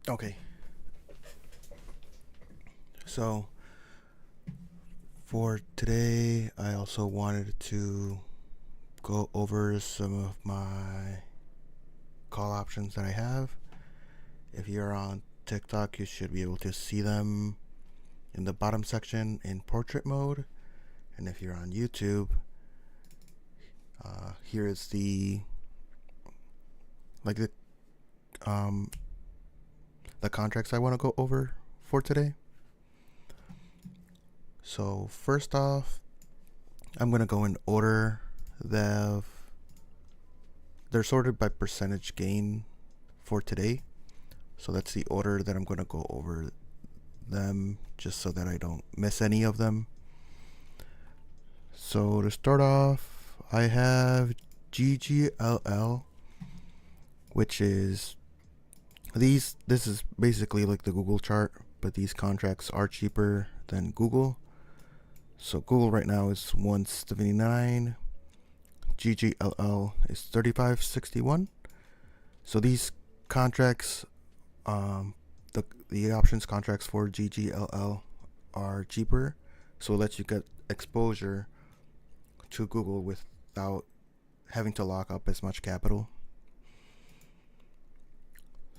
Okay, so for today, I also wanted to go over some of my call options that I have. If you're on TikTok, you should be able to see them in the bottom section in portrait mode. And if you're on YouTube, here is like the um the contracts I want to go over for today. So first off, I'm gonna go in order. They've they're sorted by percentage gain for today. So that's the order that I'm gonna go over them just so that I don't miss any of them. So to start off, I have GGLL, which is this is basically like the Google chart, but these contracts are cheaper than Google. So Google right now is 179, GGLL is 3561. So these contracts, the options contracts for GGLL are cheaper, so it lets you get exposure to Google without having to lock up as much capital.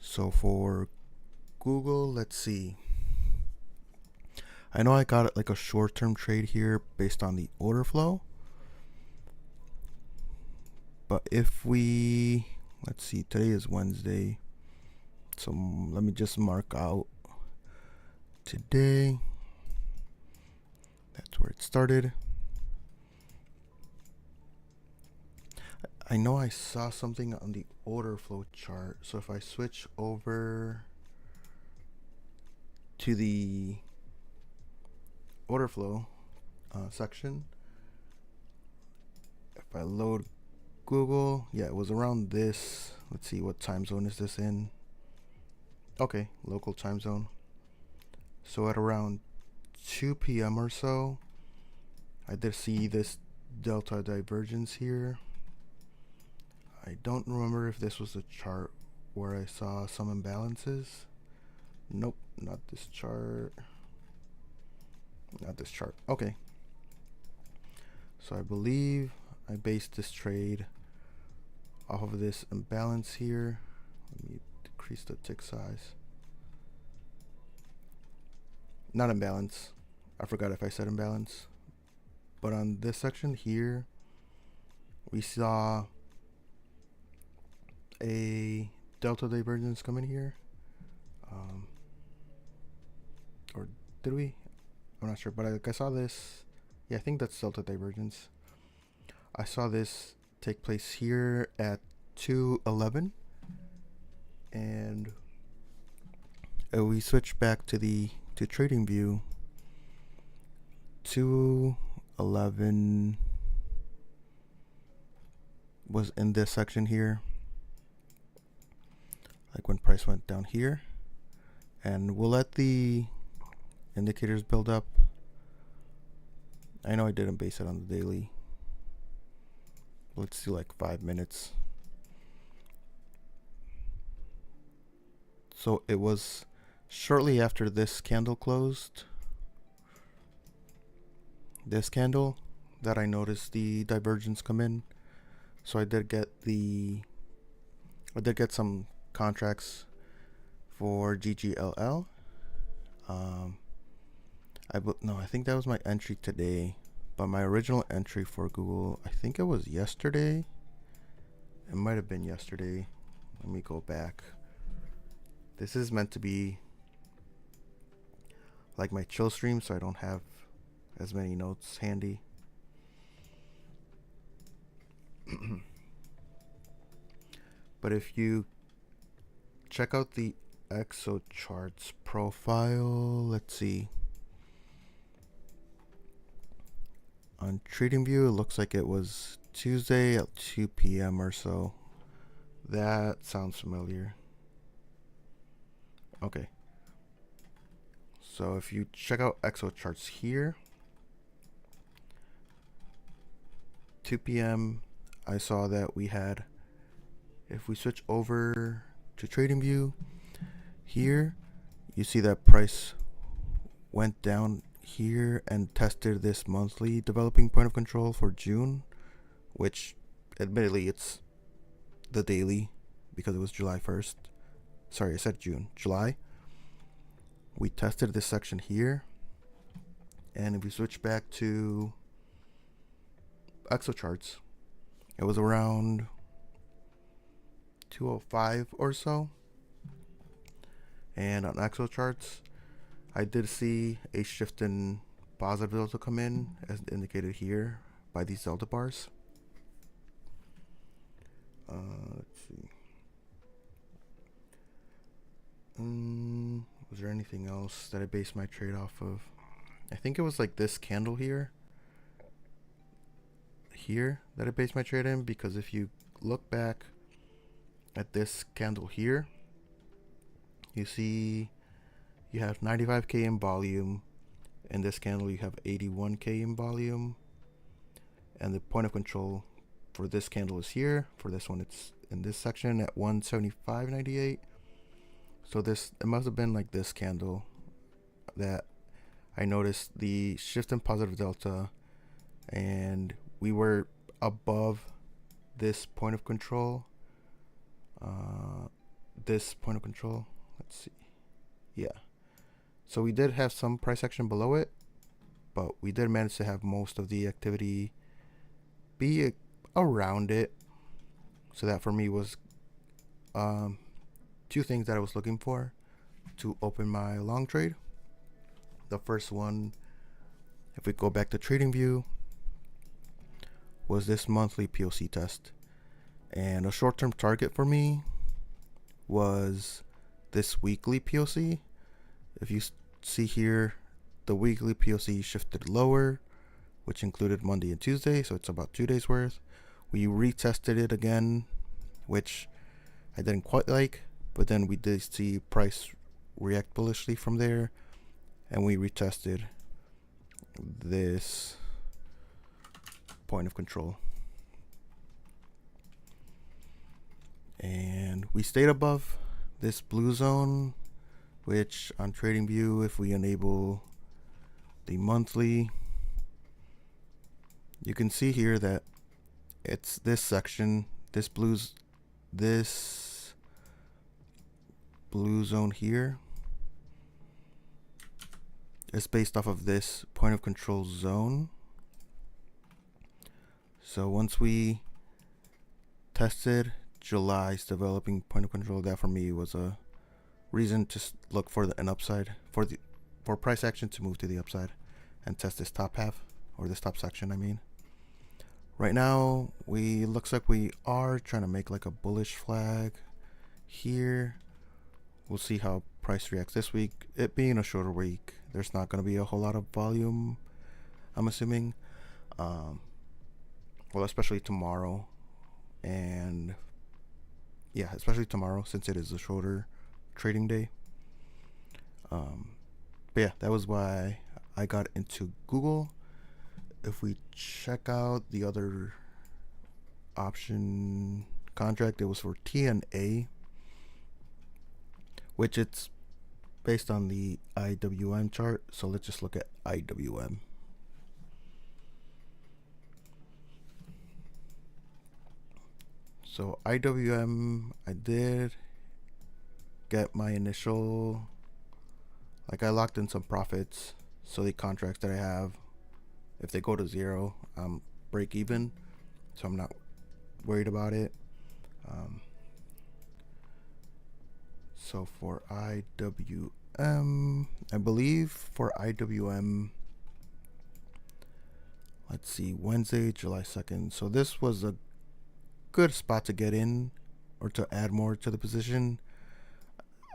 So for Google, let's see. I know I got like a short-term trade here based on the order flow. But if we, let's see, today is Wednesday. So let me just mark out today. That's where it started. I know I saw something on the order flow chart. So if I switch over to the order flow section, if I load Google, yeah, it was around this. Let's see, what time zone is this in? Okay, local time zone. So at around 2 p.m. or so, I did see this delta divergence here. I don't remember if this was a chart where I saw some imbalances. Nope, not this chart. Not this chart. Okay. So I believe I based this trade off of this imbalance here. Let me decrease the tick size. Not imbalance. I forgot if I said imbalance. But on this section here, we saw a delta divergence come in here. Or did we? I'm not sure, but I saw this. Yeah, I think that's delta divergence. I saw this take place here at 2:11, and we switch back to the trading view. 2:11 was in this section here, like when price went down here, and we'll let the indicators build up. I know I didn't base it on the daily. Let's do like 5 minutes. So it was shortly after this candle closed, this candle, that I noticed the divergence come in. So I did get some contracts for GGLL. I think that was my entry today, but my original entry for Google, I think it was yesterday. It might have been yesterday. Let me go back. This is meant to be like my chill stream, so I don't have as many notes handy. But if you check out the ExoCharts profile, let's see. On TradingView, it looks like it was Tuesday at 2 p.m. or so. That sounds familiar. Okay. So if you check out ExoCharts here, 2 p.m., I saw that we had, if we switch over to TradingView, here you see that price went down here and tested this monthly developing point of control for June, which admittedly it's the daily because it was July 1st. Sorry, I said June. July. We tested this section here, and if we switch back to Excel charts, it was around 205 or so. And on Excel charts, I did see a shift in positive delta come in, as indicated here by these delta bars. Let's see. Was there anything else that I based my trade off of? I think it was like this candle here that I based my trade in, because if you look back at this candle here, you see you have 95k in volume. In this candle you have 81k in volume, and the point of control for this candle is here. For this one, it's in this section at 175.98. So it must have been like this candle that I noticed the shift in positive delta, and we were above this point of control. Let's see. Yeah. So we did have some price action below it, but we did manage to have most of the activity be around it. So that for me was two things that I was looking for to open my long trade. The first one, if we go back to TradingView, was this monthly POC test. And a short-term target for me was this weekly POC. If you see here, the weekly POC shifted lower, which included Monday and Tuesday, so it's about 2 days worth. We retested it again, which I didn't quite like, but then we did see price react bullishly from there, and we retested this point of control. And we stayed above this blue zone, which on TradingView, if we enable the monthly, you can see here that it's this section, this blue zone here is based off of this point of control zone. So once we tested July's developing point of control, that for me was a reason to look for an upside, for price action to move to the upside and test this top half, or this top section, I mean. Right now, looks like we are trying to make like a bullish flag here. We'll see how price reacts this week. It being a shorter week, there's not going to be a whole lot of volume, I'm assuming. Well, especially tomorrow. And yeah, especially tomorrow, since it is a shorter trading day. But yeah, that was why I got into Google. If we check out the other option contract, it was for TNA, which it's based on the IWM chart. So let's just look at IWM. So IWM, I did get my initial, I locked in some profits. So the contracts that I have, if they go to zero, I'm break even. So I'm not worried about it. So for IWM, I believe for IWM, let's see, Wednesday, July 2nd. So this was a good spot to get in or to add more to the position.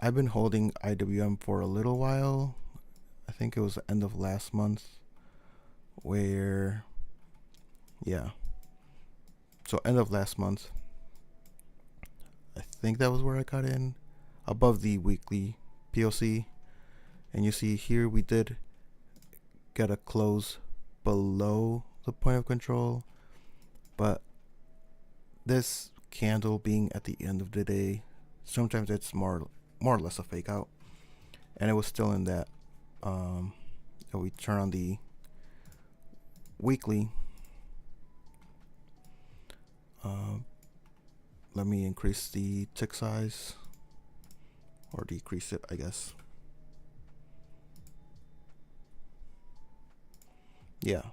I've been holding IWM for a little while. I think it was the end of last month where, yeah. So end of last month, I think that was where I got in above the weekly POC. And you see here we did get a close below the point of control, but this candle being at the end of the day, sometimes it's more more or less a fake out, and it was still in that. If we turn on the weekly, let me increase the tick size or decrease it, I guess. Yeah.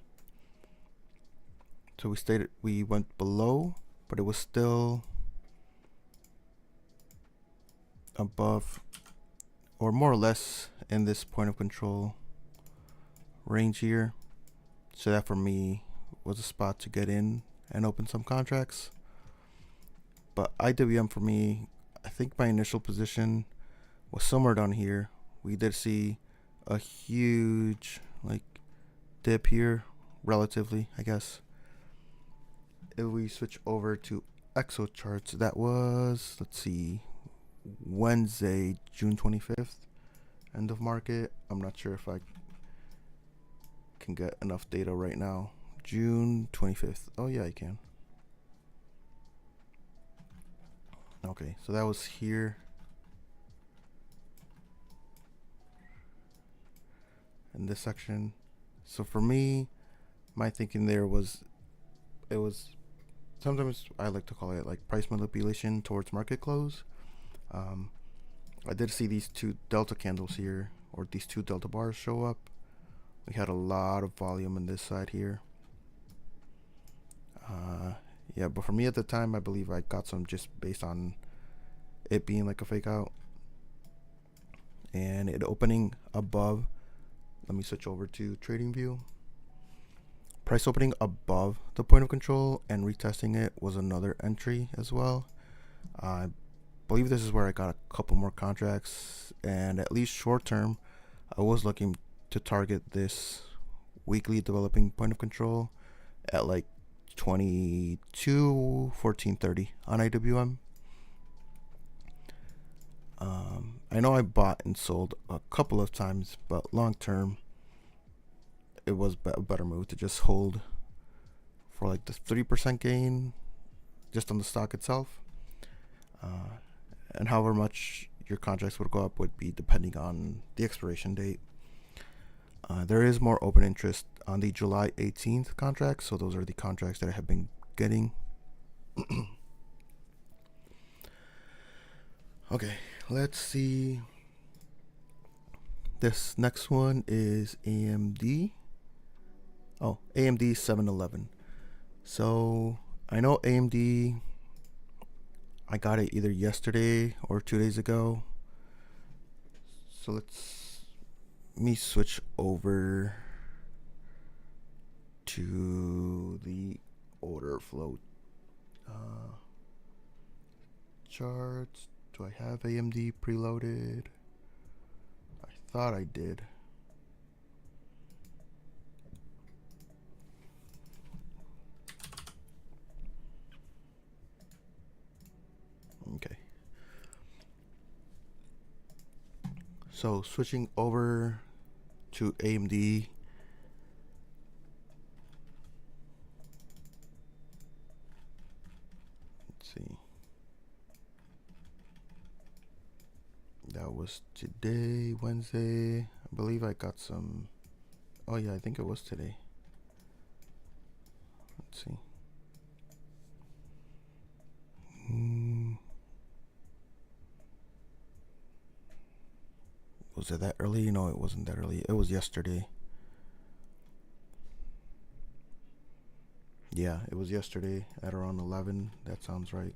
So we went below, but it was still above or more or less in this point of control range here. So that for me was a spot to get in and open some contracts. But IWM for me, I think my initial position was somewhere down here. We did see a huge like dip here, relatively, I guess. If we switch over to Exo charts, that was, let's see, Wednesday, June 25th, end of market. I'm not sure if I can get enough data right now. June 25th. Oh yeah, I can. Okay, so that was here. In this section. So for me, my thinking there was, it was, sometimes I like to call it like price manipulation towards market close. I did see these two delta candles here, or these two delta bars show up. We had a lot of volume on this side here. Yeah, but for me at the time, I believe I got some just based on it being like a fake out and it opening above. Let me switch over to TradingView. Price opening above the point of control and retesting it was another entry as well. I believe this is where I got a couple more contracts, and at least short term, I was looking to target this weekly developing point of control at like 2214.30 on IWM. I know I bought and sold a couple of times, but long term, it was a better move to just hold for like the 3% gain just on the stock itself. And however much your contracts would go up would be depending on the expiration date. There is more open interest on the July 18th contracts, so those are the contracts that I have been getting. Okay, let's see. This next one is AMD. Oh, AMD 711. So I know AMD, I got it either yesterday or 2 days ago. So let me switch over to the order flow charts. Do I have AMD preloaded? I thought I did. Okay. So switching over to AMD. Let's see. That was today, Wednesday. I believe I got some. Oh yeah, I think it was today. Let's see. Was it that early? No, it wasn't that early. It was yesterday. Yeah, it was yesterday at around 11. That sounds right.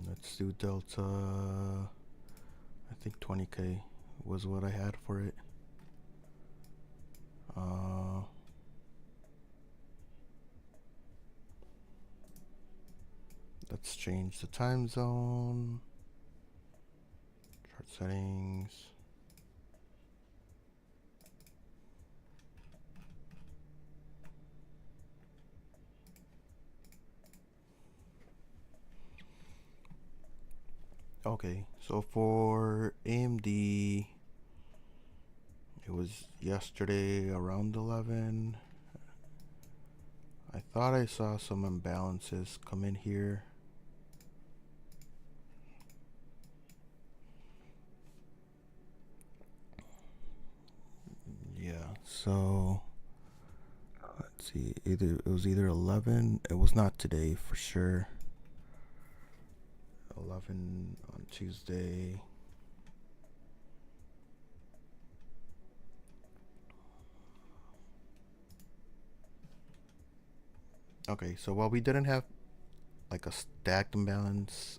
Let's do Delta. I think 20K was what I had for it. Let's change the time zone. Chart settings. Okay, so for AMD, it was yesterday around 11, I thought I saw some imbalances come in here. Yeah, so let's see. It was either 11. It was not today for sure. 11 on Tuesday. Okay, so while we didn't have like a stacked imbalance,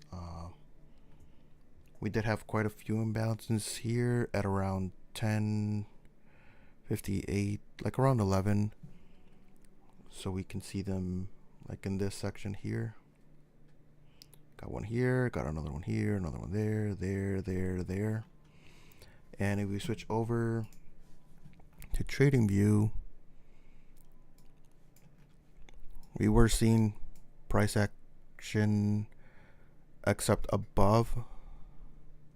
we did have quite a few imbalances here at around 10:58, like around 11. So we can see them like in this section here. Got one here, got another one here, another one there, there. And if we switch over to TradingView, we were seeing price action except above.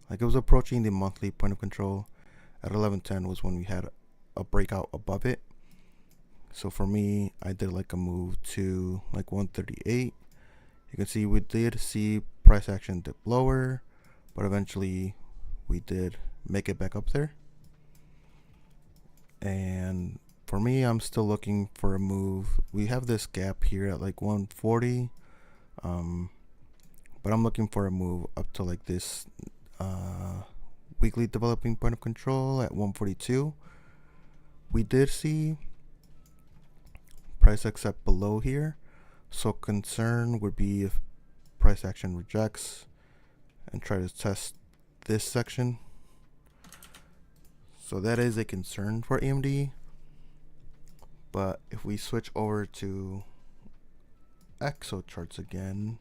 Like it was approaching the monthly point of control at 11:10 was when we had a breakout above it. So for me, I did like a move to like 138. You can see we did see price action dip lower, but eventually we did make it back up there. And for me, I'm still looking for a move. We have this gap here at like 140, but I'm looking for a move up to like this weekly developing point of control at 142. We did see price accept below here, so concern would be if price action rejects and try to test this section. So that is a concern for AMD. But if we switch over to EXO charts again,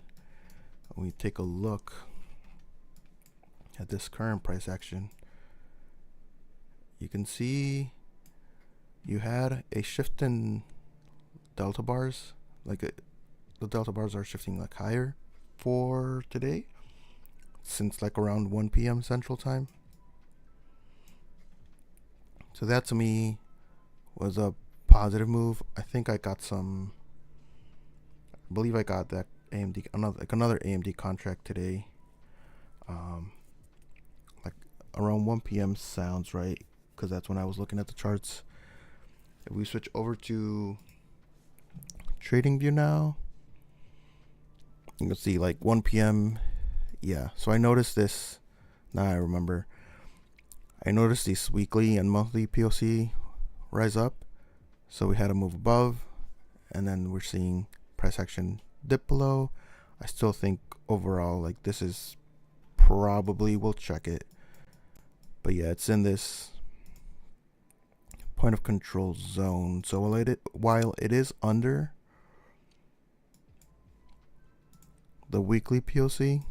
and we take a look at this current price action, you can see you had a shift in delta bars. The delta bars are shifting like higher for today since like around 1 p.m. Central Time. So that to me was a positive move. I think I got some. I believe I got that another AMD contract today. Like around 1 p.m. sounds right because that's when I was looking at the charts. If we switch over to TradingView now, you can see like 1 p.m. Yeah, so I noticed this. Now I remember. I noticed these weekly and monthly POC rise up. So we had a move above, and then we're seeing price action dip below. I still think overall, like this is probably, we'll check it. But yeah, it's in this point of control zone. So while it is under the weekly POC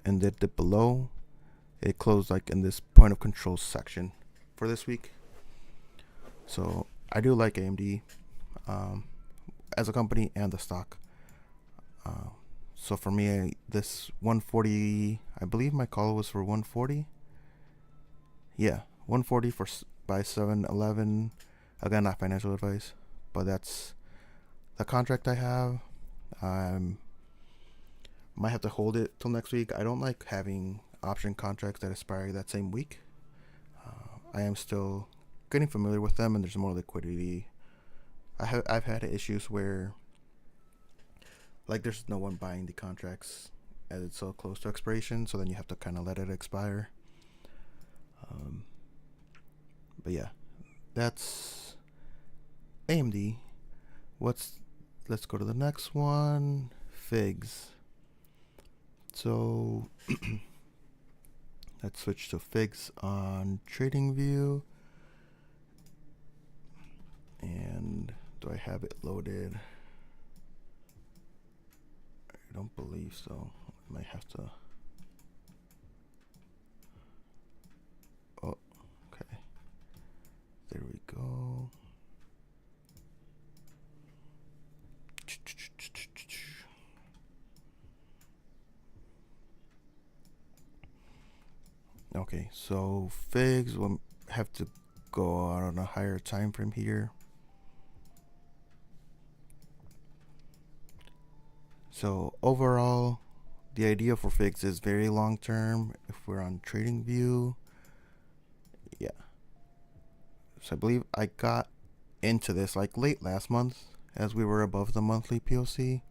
and the dip below, it closed like in this point of control section for this week. So I do like AMD as a company and the stock. So for me, this 140, I believe my call was for 140. Yeah, 140 for by 7-11. Again, not financial advice, but that's the contract I have. Might have to hold it till next week. I don't like having option contracts that expire that same week. I am still getting familiar with them, and there's more liquidity. I've had issues where like there's no one buying the contracts as it's so close to expiration, so then you have to kind of let it expire. But yeah, that's AMD. Let's go to the next one. Figs. So let's switch to Figs on TradingView. And do I have it loaded? I don't believe so. I might have to. Oh, okay. There we go. Okay, so Figs will have to go out on a higher time frame here. So overall, the idea for figs is very long term. If we're on TradingView, yeah. So I believe I got into this like late last month as we were above the monthly POC.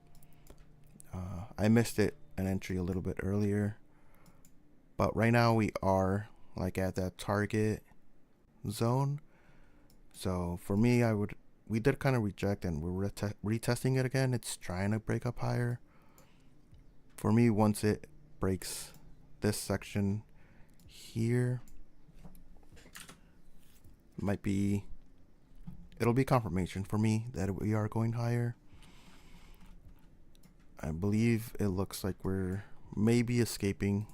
I missed an entry a little bit earlier, but right now we are like at that target zone. So for me, we did kind of reject and we're retesting it again. It's trying to break up higher. For me, once it breaks this section here, it'll be confirmation for me that we are going higher. I believe it looks like we're maybe escaping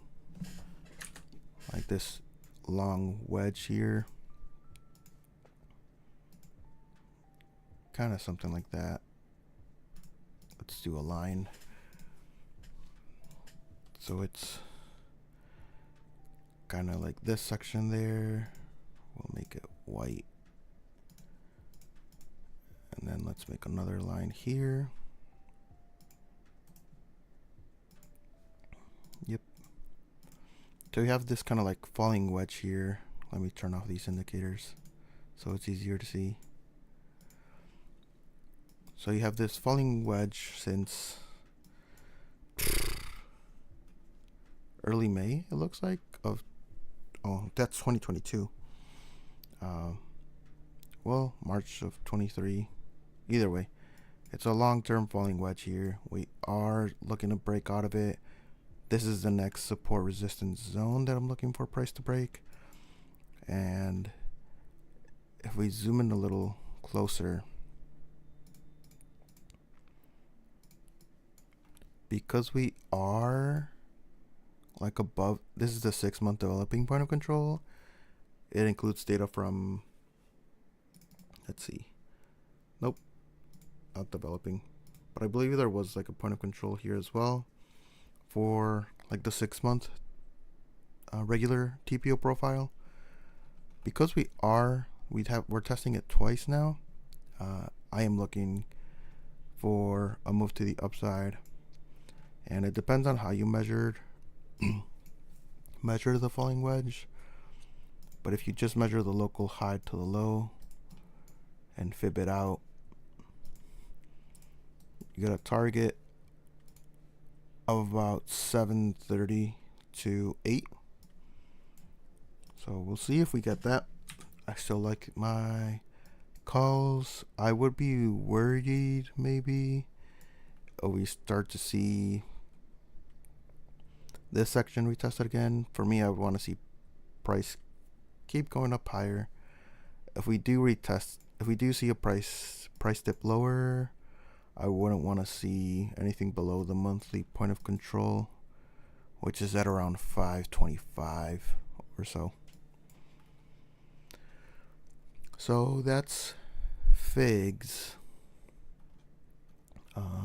like this long wedge here. Kind of something like that. Let's do a line. So it's kind of like this section there. We'll make it white. And then let's make another line here. Yep. So we have this kind of like falling wedge here. Let me turn off these indicators so it's easier to see. So you have this falling wedge since early May, it looks like, that's 2022. Well, March of 23. Either way, it's a long-term falling wedge here. We are looking to break out of it. This is the next support resistance zone that I'm looking for price to break. And if we zoom in a little closer, because we are like above, this is the 6-month developing point of control. It includes data from, let's see, nope, not developing, but I believe there was like a point of control here as well for like the 6-month regular TPO profile. Because we're testing it twice now. I am looking for a move to the upside, and it depends on how you measure the falling wedge. But if you just measure the local high to the low and fib it out, you get a target of about 730 to 8. So we'll see if we get that. I still like my calls. I would be worried maybe we start to see this section retested again. For me, I would want to see price keep going up higher. If we do see a price dip lower, I wouldn't want to see anything below the monthly point of control, which is at around 525 or so. So that's figs.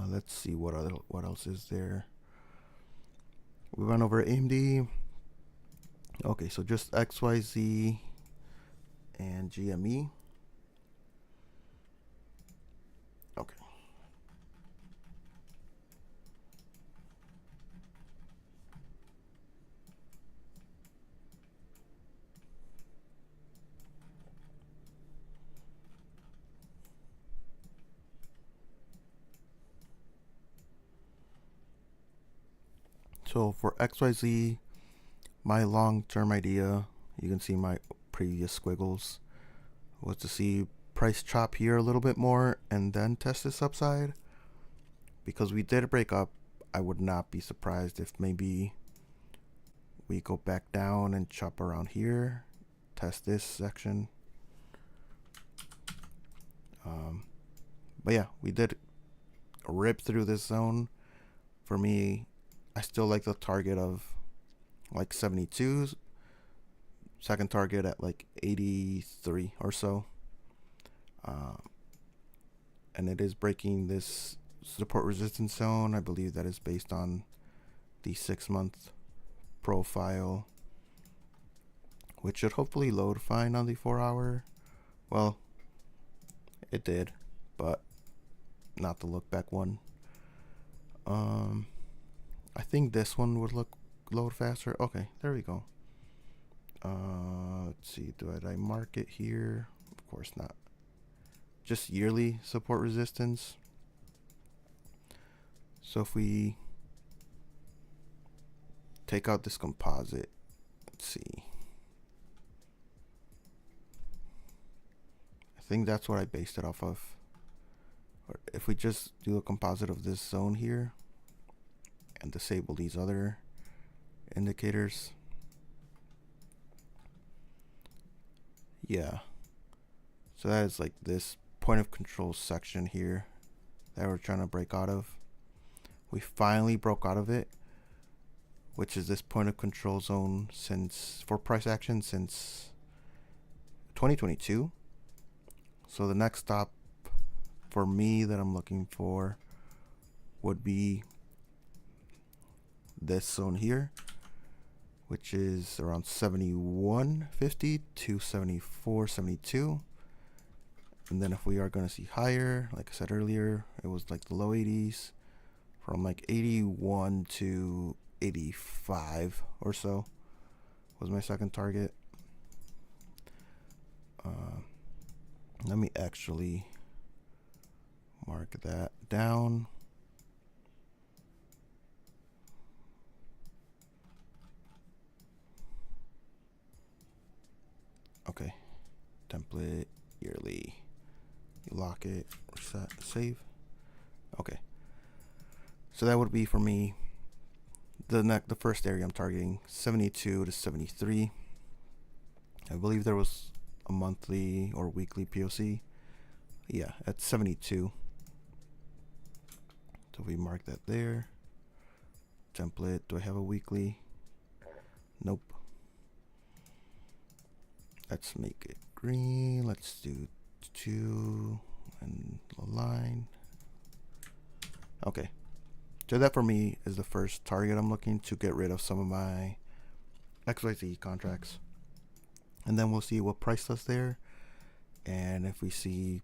Let's see what else is there. We went over AMD. Okay, so just XYZ and GME. Okay. So for XYZ, my long-term idea, you can see my previous squiggles, was to see price chop here a little bit more and then test this upside. Because we did break up, I would not be surprised if maybe we go back down and chop around here, test this section. But yeah, we did rip through this zone. For me, I still like the target of like 72, second target at like 83 or so. And it is breaking this support resistance zone. I believe that is based on the 6-month profile, which should hopefully load fine on the 4-hour. Well, it did, but not the look back one. I think this one would load faster. Okay, there we go. Let's see, did I mark it here? Of course not. Just yearly support resistance. So if we take out this composite, let's see. I think that's what I based it off of. Or if we just do a composite of this zone here and disable these other indicators. Yeah. So that is like this point of control section here that we're trying to break out of. We finally broke out of it, which is this point of control zone for price action since 2022. So the next stop for me that I'm looking for would be this zone here, which is around 71.50 to 74.72. And then if we are going to see higher, like I said earlier, it was like the low 80s from like 81 to 85 or so was my second target. Let me actually mark that down. Okay, template, yearly, you lock it, reset, save. Okay, so that would be for me the first area I'm targeting, 72 to 73. I believe there was a monthly or weekly POC. Yeah, at 72. So we mark that there. Template, do I have a weekly? Nope. Let's make it green. Let's do 2 and align. Okay. So that for me is the first target I'm looking to get rid of some of my XYZ contracts. And then we'll see what price does there. And if we see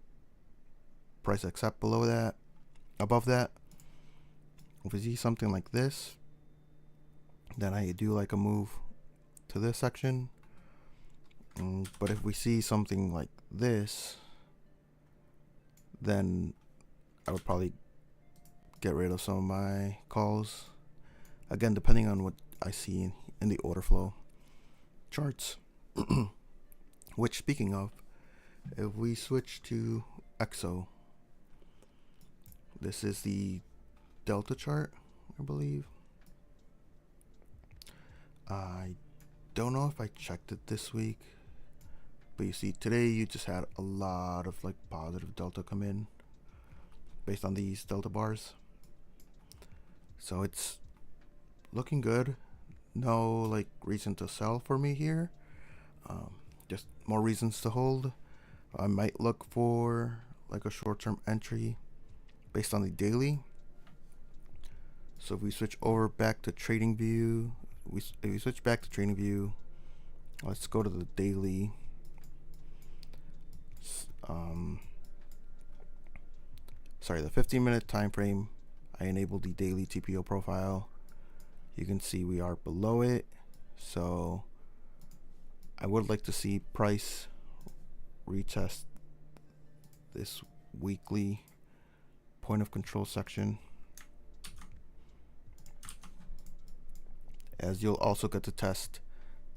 price accept below that, above that, if we see something like this, then I do like a move to this section. But if we see something like this, then I would probably get rid of some of my calls. Again, depending on what I see in the order flow charts. Which, speaking of, if we switch to EXO, this is the delta chart, I believe. I don't know if I checked it this week, but you see today you just had a lot of like positive delta come in based on these delta bars. So it's looking good. No like reason to sell for me here. Just more reasons to hold. I might look for like a short-term entry based on the daily. So if we switch over back to trading view, if we switch back to trading view, let's go to the daily. Sorry, the 15-minute time frame. I enabled the daily TPO profile. You can see we are below it, so I would like to see price retest this weekly point of control section, as you'll also get to test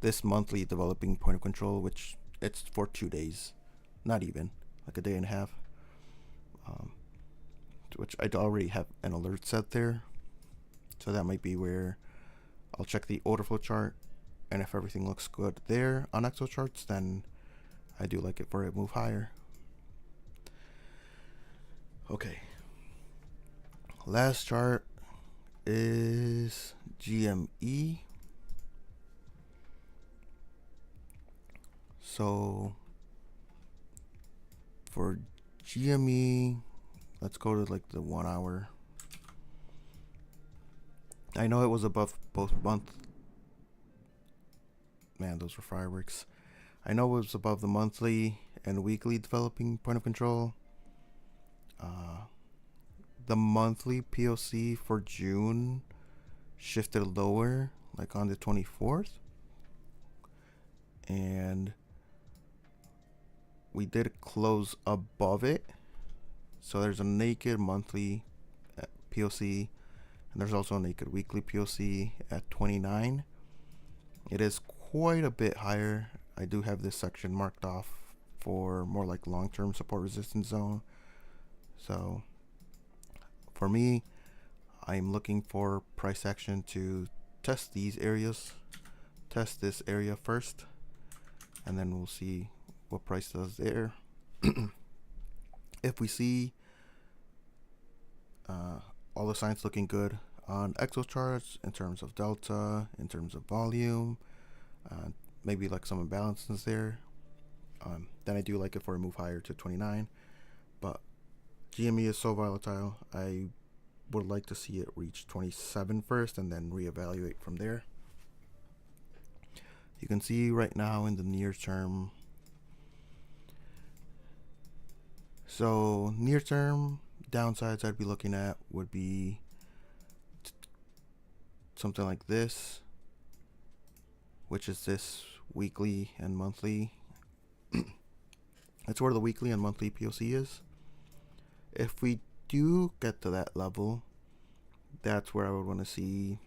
this monthly developing point of control, which it's for 2 days, not even like a day and a half, which I already have an alert set there. So that might be where I'll check the order flow chart, and if everything looks good there on EXO charts, then I do like it for it move higher. Okay, last chart is GME. So for GME, let's go to like the 1 hour. I know it was above both month. Man, those were fireworks. I know it was above the monthly and weekly developing point of control. the monthly POC for June shifted lower, like on the 24th, and we did close above it. So there's a naked monthly POC, and there's also a naked weekly POC at 29. It is quite a bit higher. I do have this section marked off for more like long-term support resistance zone. So for me, I'm looking for price action to test these areas, test this area first, and then we'll see what price does there. If we see all the signs looking good on Exo charts in terms of delta, in terms of volume, maybe like some imbalances there, then I do like it for a move higher to 29. But GME is so volatile, I would like to see it reach 27 first and then reevaluate from there. You can see right now in the near term. So near term downsides I'd be looking at would be something like this, which is this weekly and monthly. That's where the weekly and monthly POC is. If we do get to that level, that's where I would want to see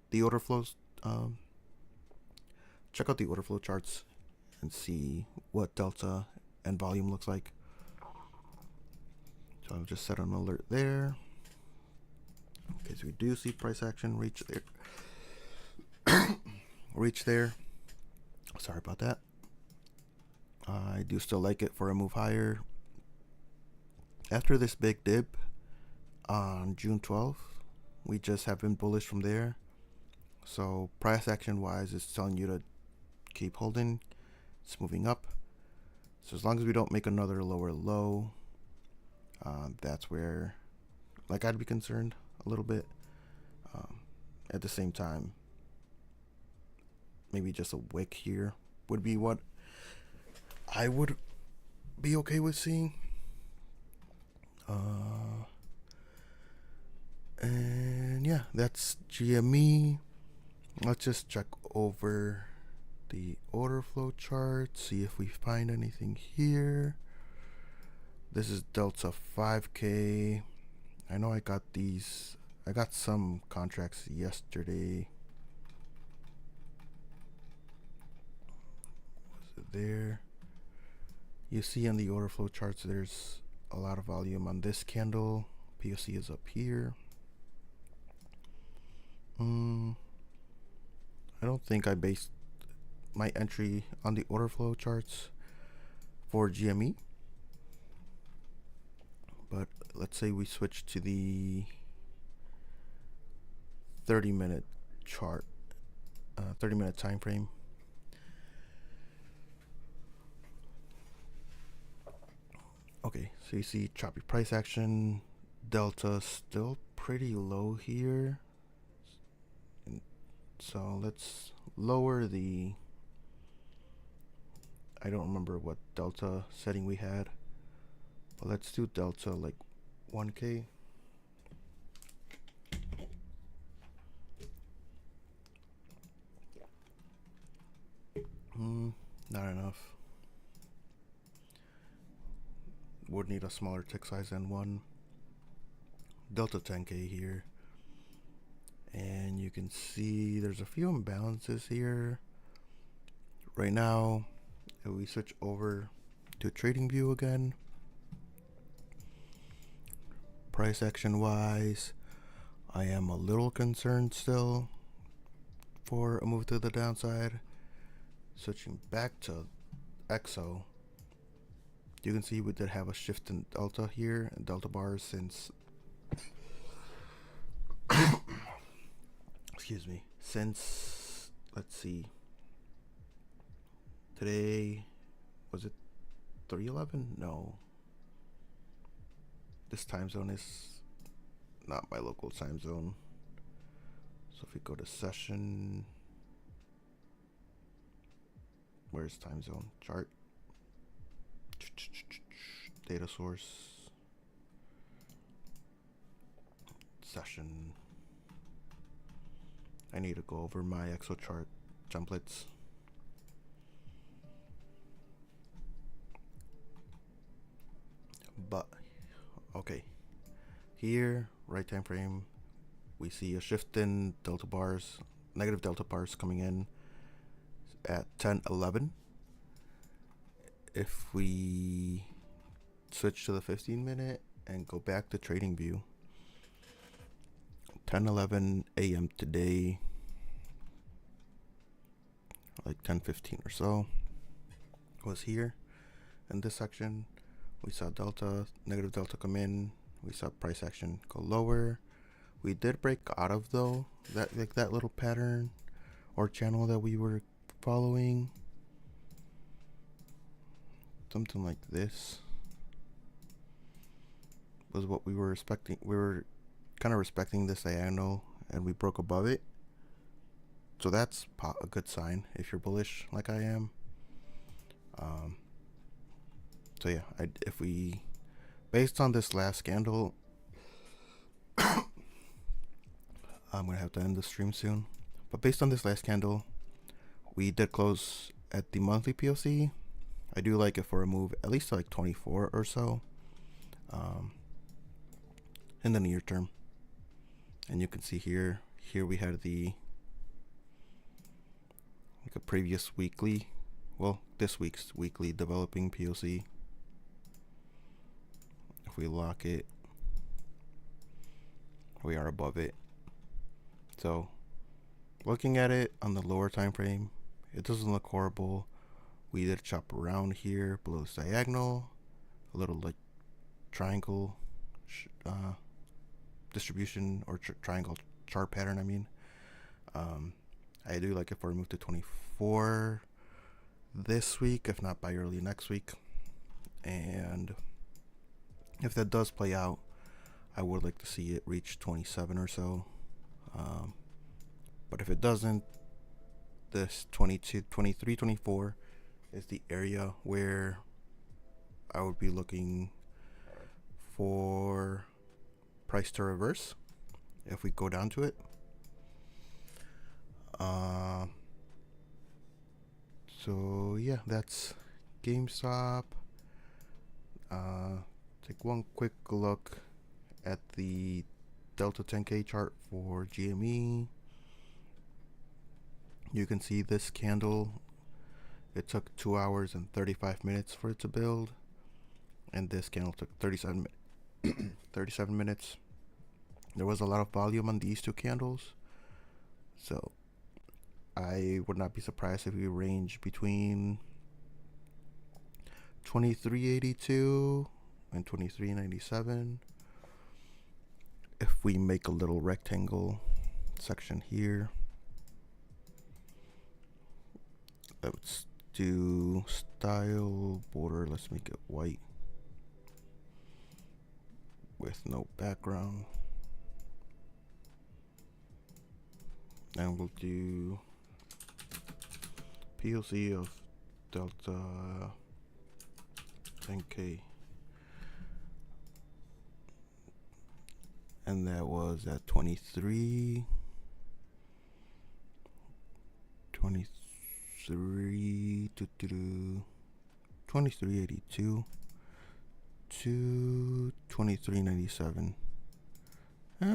the order flows. Check out the order flow charts and see what delta and volume looks like. So I'll just set an alert there. Okay, so we do see price action reach there. Reach there. Sorry about that. I do still like it for a move higher. After this big dip on June 12th, we just have been bullish from there. So price action wise, it's telling you to keep holding. It's moving up. So as long as we don't make another lower low, that's where, like, I'd be concerned a little bit. At the same time, maybe just a wick here would be what I would be okay with seeing. And yeah, that's GME. Let's just check over the order flow chart, see if we find anything here. This is Delta 5K. I know I got these. I got some contracts yesterday. Was it there? You see on the order flow charts, there's a lot of volume on this candle. POC is up here. I don't think I based my entry on the order flow charts for GME. But let's say we switch to the 30-minute chart, 30-minute time frame. Okay, so you see choppy price action, delta still pretty low here. So let's lower the, I don't remember what delta setting we had, but let's do delta like 1K. Not enough. Would need a smaller tick size than one. Delta 10K here. And you can see there's a few imbalances here. Right now, if we switch over to TradingView again, price action wise, I am a little concerned still for a move to the downside. Switching back to EXO, you can see we did have a shift in delta here and delta bars since excuse me, since, let's see, today, was it 3:11? No, this time zone is not my local time zone. So if we go to session, where's time zone chart, data source, session. I need to go over my Excel chart templates. But okay, here, right time frame, we see a shift in delta bars, negative delta bars coming in at 10:11. If we switch to the 15-minute and go back to trading view, 10:11 a.m. today, like 10:15 or so, was here in this section. We saw delta, negative delta come in. We saw price action go lower. We did break out of though that little pattern or channel that we were following. Something like this was what we were expecting. We were kind of respecting this diagonal, and we broke above it. So that's a good sign if you're bullish like I am. So yeah, if we, based on this last candle, I'm gonna have to end the stream soon. But based on this last candle, we did close at the monthly POC. I do like it for a move at least to like 24 or so, in the near term. And you can see here we had the like a previous weekly, well, this week's weekly developing POC. If we lock it, we are above it. So looking at it on the lower time frame, it doesn't look horrible. We did chop around here below this diagonal, a little like triangle distribution or triangle chart pattern. I mean, I do like it for a move to 24 this week, if not by early next week. And if that does play out, I would like to see it reach 27 or so. But if it doesn't, this 22, 23, 24 is the area where I would be looking for price to reverse if we go down to it. So yeah, that's GameStop. Take one quick look at the Delta 10K chart for GME. You can see this candle, it took 2 hours and 35 minutes for it to build, and this candle took 37 minutes. There was a lot of volume on these two candles, so I would not be surprised if we range between 2382 and 2397. If we make a little rectangle section here, let's do style border. Let's make it white with no background. And we'll do POC of Delta 10K. And that was at 2382 to 2397.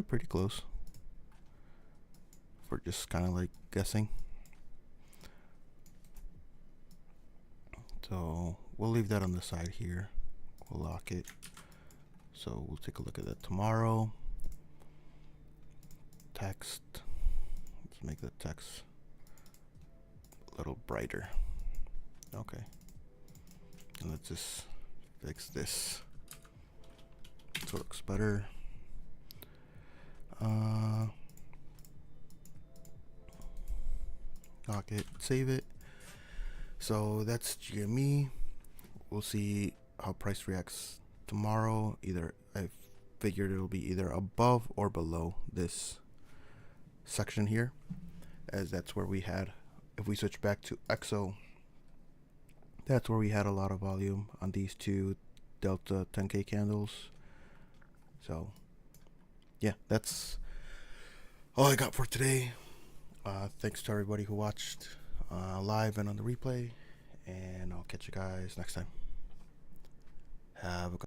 Pretty close. For just kind of like guessing. So we'll leave that on the side here. We'll lock it. So we'll take a look at that tomorrow. Text. Let's make the text a little brighter. Okay. And let's just fix this so it looks better. Lock it, save it. So that's GME. We'll see how price reacts tomorrow. Either I figured it'll be either above or below this section here, as that's where we had, if we switch back to EXO, that's where we had a lot of volume on these two Delta 10K candles. So yeah, that's all I got for today. Thanks to everybody who watched live and on the replay, and I'll catch you guys next time. Have a good